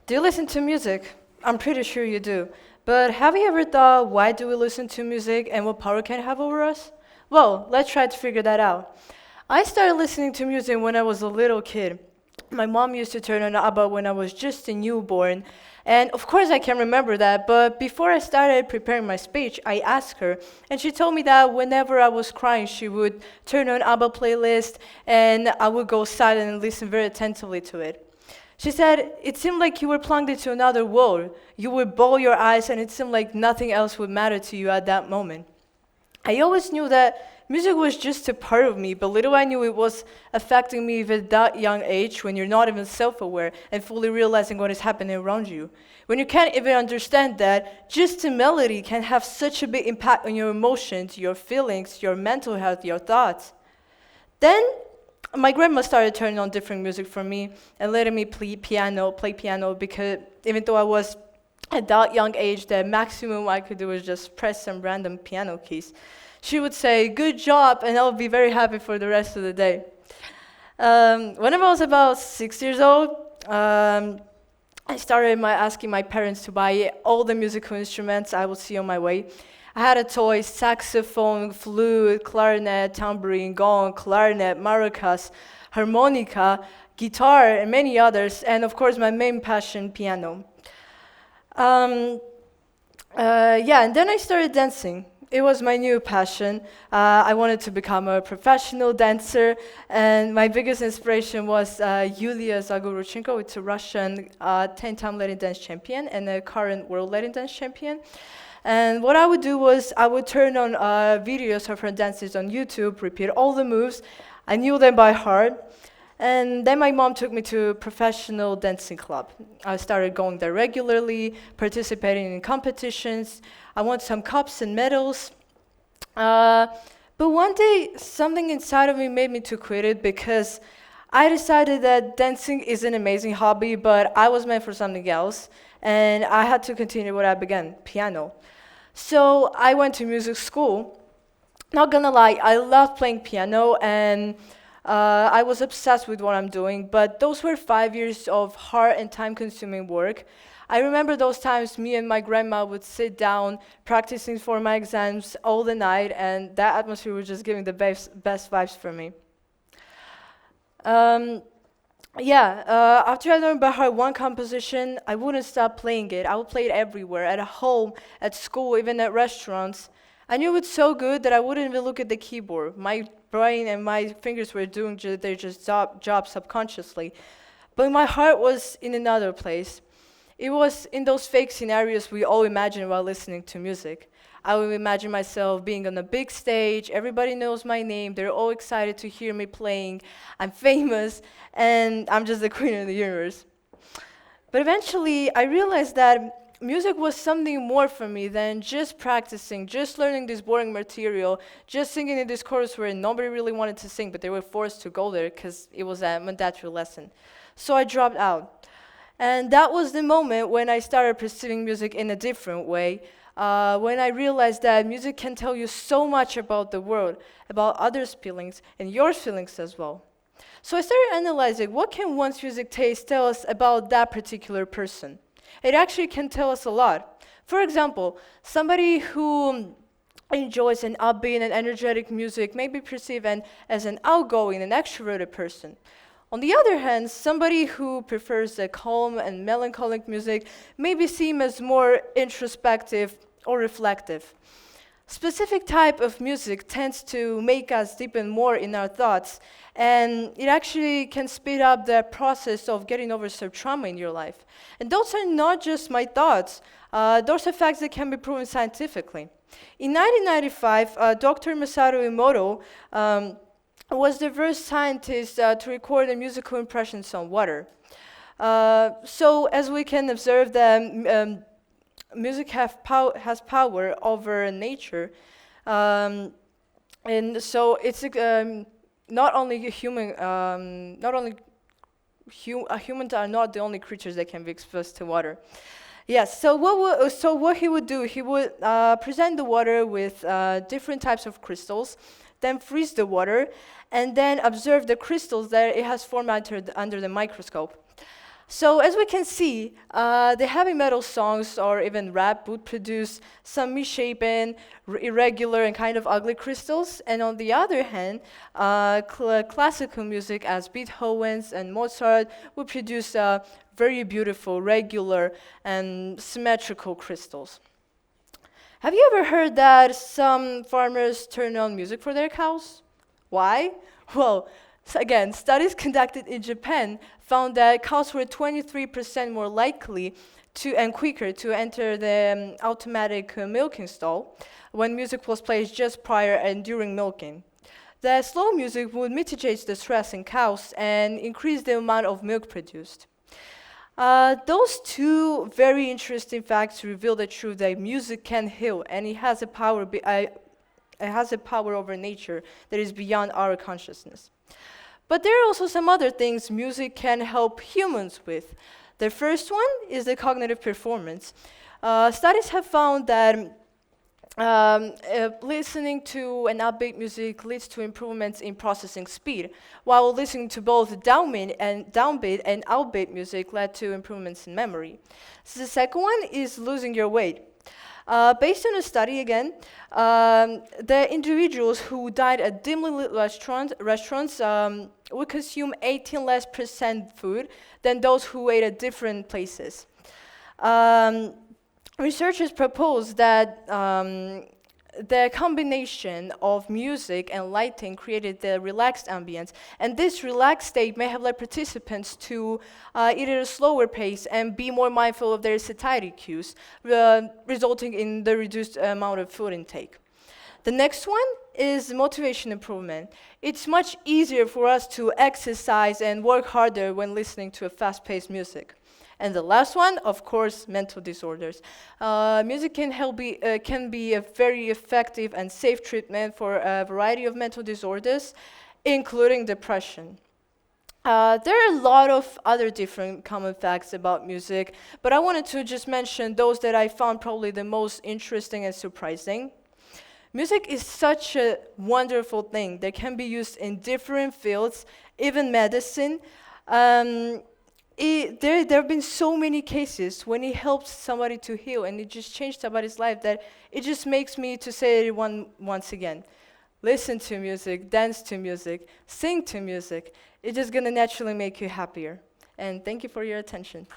Do you listen to music? I'm pretty sure you do. But have you ever thought, why do we listen to music and what power can it have over us? Well, let's try to figure that out. I started listening to music when I was a little kid. My mom used to turn on ABBA when I was just a newborn. And of course, I can remember that. But before I started preparing my speech, I asked her. And she told me that whenever I was crying, she would turn on ABBA playlist and I would go silent and listen very attentively to it. She said, it seemed like you were plunged into another world. You would bawl your eyes, and it seemed like nothing else would matter to you at that moment. I always knew that music was just a part of me, but little I knew it was affecting me at that young age when you're not even self-aware and fully realizing what is happening around you. When you can't even understand that just a melody can have such a big impact on your emotions, your feelings, your mental health, your thoughts. Then my grandma started turning on different music for me and letting me play piano, because even though I was at that young age, the maximum I could do was just press some random piano keys. She would say, "Good job," and I would be very happy for the rest of the day. When I was about 6 years old, I started asking my parents to buy all the musical instruments I would see on my way. I had a toy, saxophone, flute, clarinet, tambourine, gong, clarinet, maracas, harmonica, guitar, and many others, and of course my main passion, piano. And then I started dancing. It was my new passion. I wanted to become a professional dancer, and my biggest inspiration was Yulia Zagorchenko. It's a Russian 10-time Latin dance champion and a current world Latin dance champion. And what I would do was I would turn on videos of her dances on YouTube, repeat all the moves. I knew them by heart. And then my mom took me to a professional dancing club. I started going there regularly, participating in competitions. I won some cups and medals. But one day, something inside of me made me to quit it, because I decided that dancing is an amazing hobby, but I was meant for something else. And I had to continue what I began, piano. So I went to music school. Not gonna lie, I love playing piano, and I was obsessed with what I'm doing, but those were 5 years of hard and time-consuming work. I remember those times me and my grandma would sit down practicing for my exams all the night, and that atmosphere was just giving the best vibes for me. After I learned by heart one composition, I wouldn't stop playing it. I would play it everywhere, at home, at school, even at restaurants. I knew it so good that I wouldn't even look at the keyboard. My brain and my fingers were doing their job subconsciously. But my heart was in another place. It was in those fake scenarios we all imagine while listening to music. I would imagine myself being on a big stage, everybody knows my name, they're all excited to hear me playing, I'm famous, and I'm just the queen of the universe. But eventually, I realized that music was something more for me than just practicing, just learning this boring material, just singing in this chorus where nobody really wanted to sing, but they were forced to go there because it was a mandatory lesson. So I dropped out. And that was the moment when I started perceiving music in a different way, when I realized that music can tell you so much about the world, about others' feelings, and your feelings as well. So I started analyzing, what can one's music taste tell us about that particular person? It actually can tell us a lot. For example, somebody who enjoys an upbeat and energetic music may be perceived as an outgoing and extroverted person. On the other hand, somebody who prefers a calm and melancholic music may be seen as more introspective or reflective. Specific type of music tends to make us deepen more in our thoughts, and it actually can speed up the process of getting over some trauma in your life. And those are not just my thoughts, those are facts that can be proven scientifically. In 1995, Dr. Masaru Emoto was the first scientist to record the musical impressions on water. So as we can observe that music has power over nature, and so it's not only humans are not the only creatures that can be exposed to water. Yes. So what he would do? He would present the water with different types of crystals, then freeze the water, and then observe the crystals that it has formed under the microscope. So as we can see, the heavy metal songs or even rap would produce some misshapen, irregular, and kind of ugly crystals. And on the other hand, classical music as Beethoven's and Mozart would produce very beautiful, regular, and symmetrical crystals. Have you ever heard that some farmers turn on music for their cows? Why? Well, again, studies conducted in Japan found that cows were 23% more likely to and quicker to enter the automatic milking stall when music was played just prior and during milking. The slow music would mitigate the stress in cows and increase the amount of milk produced. Those two very interesting facts reveal the truth that music can heal, and it has a power over nature that is beyond our consciousness. But there are also some other things music can help humans with. The first one is the cognitive performance. Studies have found that listening to an upbeat music leads to improvements in processing speed, while listening to both downbeat and upbeat music led to improvements in memory. So the second one is losing your weight. Based on a study again, the individuals who dined at dimly lit restaurants would consume 18% less food than those who ate at different places. Researchers propose that the combination of music and lighting created the relaxed ambience, and this relaxed state may have led participants to eat at a slower pace and be more mindful of their satiety cues, resulting in the reduced amount of food intake. The next one is motivation improvement. It's much easier for us to exercise and work harder when listening to a fast-paced music. And the last one, of course, mental disorders. Music can be a very effective and safe treatment for a variety of mental disorders, including depression. There are a lot of other different common facts about music, but I wanted to just mention those that I found probably the most interesting and surprising. Music is such a wonderful thing that can be used in different fields, even medicine. There have been so many cases when it helps somebody to heal and it just changed somebody's life that it just makes me to say it once again. Listen to music, dance to music, sing to music. It's just gonna naturally make you happier. And thank you for your attention.